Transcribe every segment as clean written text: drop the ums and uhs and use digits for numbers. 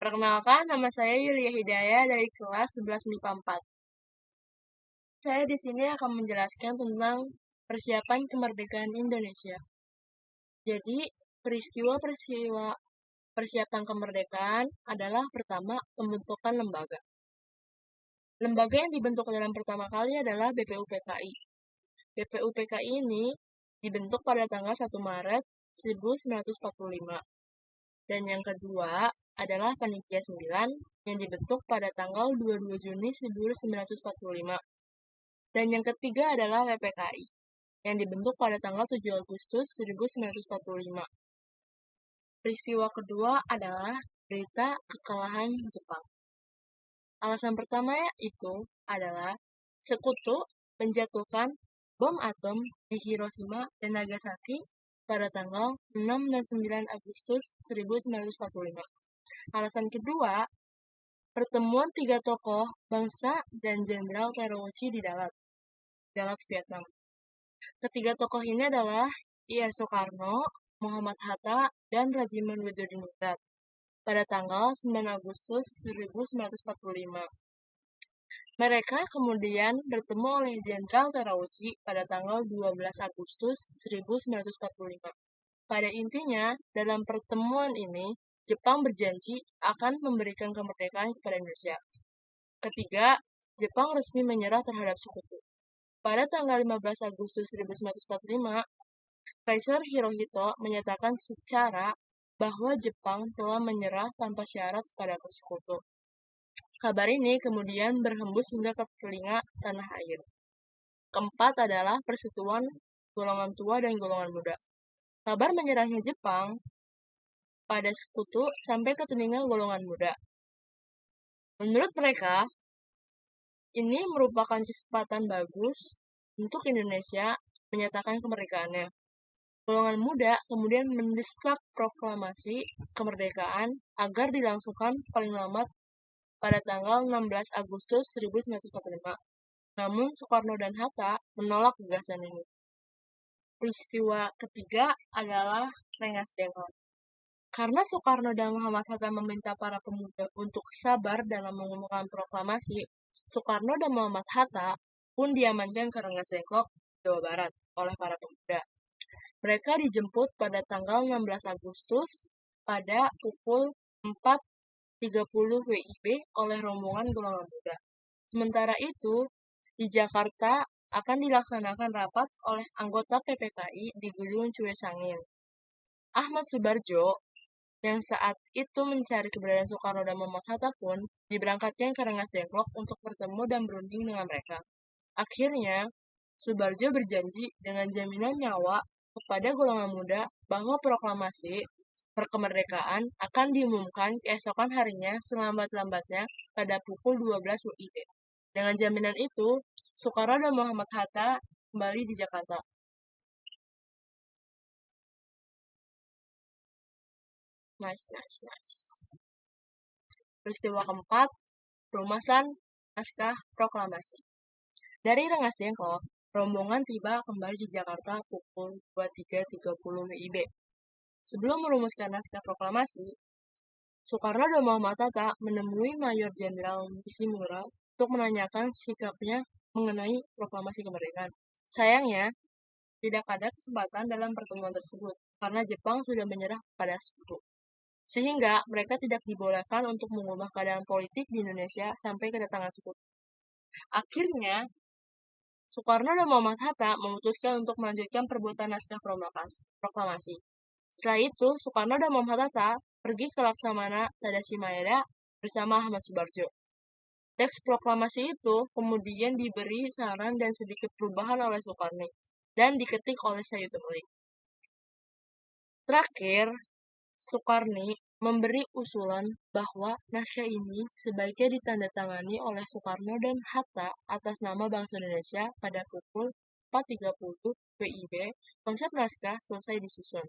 Perkenalkan, nama saya Yulia Hidayah dari kelas 11 MIPA 4. Saya di sini akan menjelaskan tentang persiapan kemerdekaan Indonesia. Jadi, peristiwa-peristiwa persiapan kemerdekaan adalah pertama, pembentukan lembaga. Lembaga yang dibentuk dalam pertama kali adalah BPUPKI. BPUPKI ini dibentuk pada tanggal 1 Maret 1945. Dan yang kedua adalah Panitia 9 yang dibentuk pada tanggal 22 Juni 1945. Dan yang ketiga adalah WPKI yang dibentuk pada tanggal 7 Agustus 1945. Peristiwa kedua adalah berita kekalahan Jepang. Alasan pertamanya itu adalah Sekutu menjatuhkan bom atom di Hiroshima dan Nagasaki pada tanggal 6 dan 9 Agustus 1945. Alasan kedua, pertemuan tiga tokoh bangsa dan Jenderal Terauchi di Dalat, Vietnam. Ketiga tokoh ini adalah I.R. Soekarno, Muhammad Hatta, dan Rajiman Widodiningrat pada tanggal 9 Agustus 1945. Mereka kemudian bertemu oleh Jenderal Terauchi pada tanggal 12 Agustus 1945. Pada intinya, dalam pertemuan ini, Jepang berjanji akan memberikan kemerdekaan kepada Indonesia. Ketiga, Jepang resmi menyerah terhadap Sekutu. Pada tanggal 15 Agustus 1945, Kaisar Hirohito menyatakan secara bahwa Jepang telah menyerah tanpa syarat pada Sekutu. Kabar ini kemudian berhembus hingga ke telinga tanah air. Keempat adalah persetujuan golongan tua dan golongan muda. Kabar menyerahnya Jepang pada Sekutu sampai ke telinga golongan muda. Menurut mereka, ini merupakan kesempatan bagus untuk Indonesia menyatakan kemerdekaannya. Golongan muda kemudian mendesak proklamasi kemerdekaan agar dilangsungkan paling lambat pada tanggal 16 Agustus 1945. Namun Soekarno dan Hatta menolak gagasan ini. Peristiwa ketiga adalah Rengas Dengklok. Karena Soekarno dan Muhammad Hatta meminta para pemuda untuk sabar dalam mengumumkan proklamasi, Soekarno dan Muhammad Hatta pun diamankan ke Rengas Dengklok, Jawa Barat, oleh para pemuda. Mereka dijemput pada tanggal 16 Agustus pada pukul 4.30 WIB oleh rombongan golongan muda. Sementara itu, di Jakarta akan dilaksanakan rapat oleh anggota PPKI di Gedung Cuesangin. Ahmad Subarjo yang saat itu mencari keberadaan Soekarno dan Muhammad Hatta pun diberangkatkan ke Rengas Dengklok untuk bertemu dan berunding dengan mereka. Akhirnya, Subarjo berjanji dengan jaminan nyawa kepada golongan muda bahwa proklamasi kemerdekaan akan diumumkan keesokan harinya selambat-lambatnya pada pukul 12 WIB. Dengan jaminan itu, Soekarno dan Muhammad Hatta kembali di Jakarta. Nice. Peristiwa keempat, perumasan naskah proklamasi. Dari Rengas Dengklok, rombongan tiba kembali di Jakarta pukul 23.30 WIB. Sebelum merumuskan naskah proklamasi, Soekarno dan Muhammad Hatta menemui Mayor Jenderal Nishimura untuk menanyakan sikapnya mengenai proklamasi kemerdekaan. Sayangnya, tidak ada kesempatan dalam pertemuan tersebut karena Jepang sudah menyerah pada Sekutu. Sehingga mereka tidak dibolehkan untuk mengubah keadaan politik di Indonesia sampai kedatangan Sekutu. Akhirnya, Soekarno dan Muhammad Hatta memutuskan untuk melanjutkan perbuatan naskah proklamasi. Setelah itu, Soekarno dan Muhammad Hatta pergi ke Laksamana Tadashi Maeda bersama Ahmad Subarjo. Teks proklamasi itu kemudian diberi saran dan sedikit perubahan oleh Soekarno dan diketik oleh Sayuti Melik. Terakhir, Soekarno memberi usulan bahwa naskah ini sebaiknya ditandatangani oleh Soekarno dan Hatta atas nama bangsa Indonesia pada pukul 4.30 WIB. Konsep naskah selesai disusun.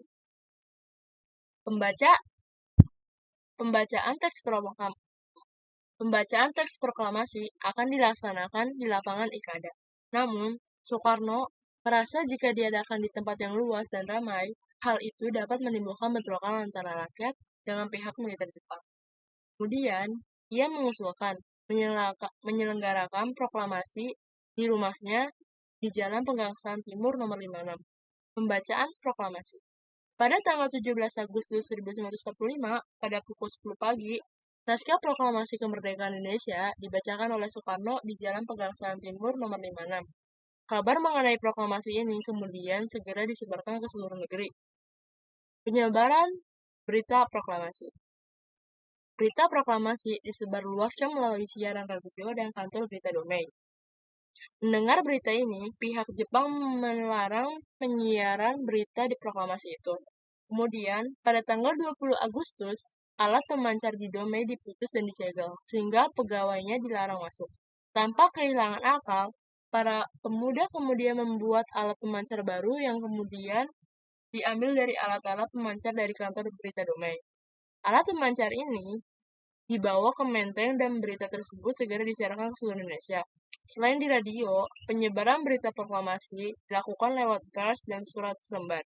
Pembacaan teks proklamasi akan dilaksanakan di lapangan Ikada. Namun, Soekarno merasa jika diadakan di tempat yang luas dan ramai, hal itu dapat menimbulkan bentrokan antara rakyat dengan pihak militer Jepang. Kemudian, ia mengusulkan menyelenggarakan proklamasi di rumahnya di Jalan Pegangsaan Timur nomor 56. Pembacaan proklamasi. Pada tanggal 17 Agustus 1945, pada pukul 10 pagi, naskah proklamasi kemerdekaan Indonesia dibacakan oleh Soekarno di Jalan Pegangsaan Timur nomor 56. Kabar mengenai proklamasi ini kemudian segera disebarkan ke seluruh negeri. Penyebaran berita proklamasi. Berita proklamasi disebarluaskan melalui siaran radio dan kantor berita Domei. Mendengar berita ini, pihak Jepang melarang penyiaran berita di proklamasi itu. Kemudian, pada tanggal 20 Agustus, alat pemancar di Domei diputus dan disegel, sehingga pegawainya dilarang masuk. Tanpa kehilangan akal, para pemuda kemudian membuat alat pemancar baru yang kemudian diambil dari alat-alat pemancar dari kantor berita Domei. Alat pemancar ini dibawa ke Menteng dan berita tersebut segera disiarkan ke seluruh Indonesia. Selain di radio, penyebaran berita proklamasi dilakukan lewat pers dan surat selembar.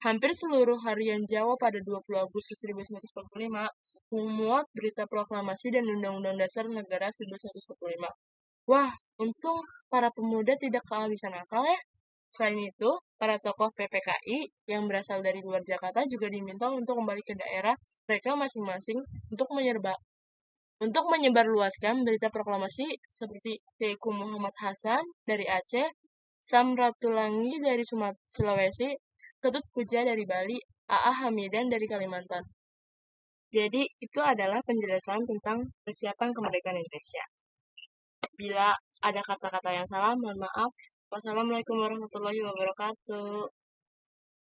Hampir seluruh harian Jawa pada 20 Agustus 1945 memuat berita proklamasi dan Undang-Undang Dasar Negara 1945. Wah, untung para pemuda tidak kehabisan akal ya. Selain itu, para tokoh PPKI yang berasal dari luar Jakarta juga diminta untuk kembali ke daerah mereka masing-masing untuk menyebarluaskan berita proklamasi seperti Teuku Muhammad Hasan dari Aceh, Sam Ratulangi dari Sulawesi, Ketut Puja dari Bali, A.A. Hamidan dari Kalimantan. Jadi, itu adalah penjelasan tentang persiapan kemerdekaan Indonesia. Bila ada kata-kata yang salah, mohon maaf. Wassalamualaikum warahmatullahi wabarakatuh.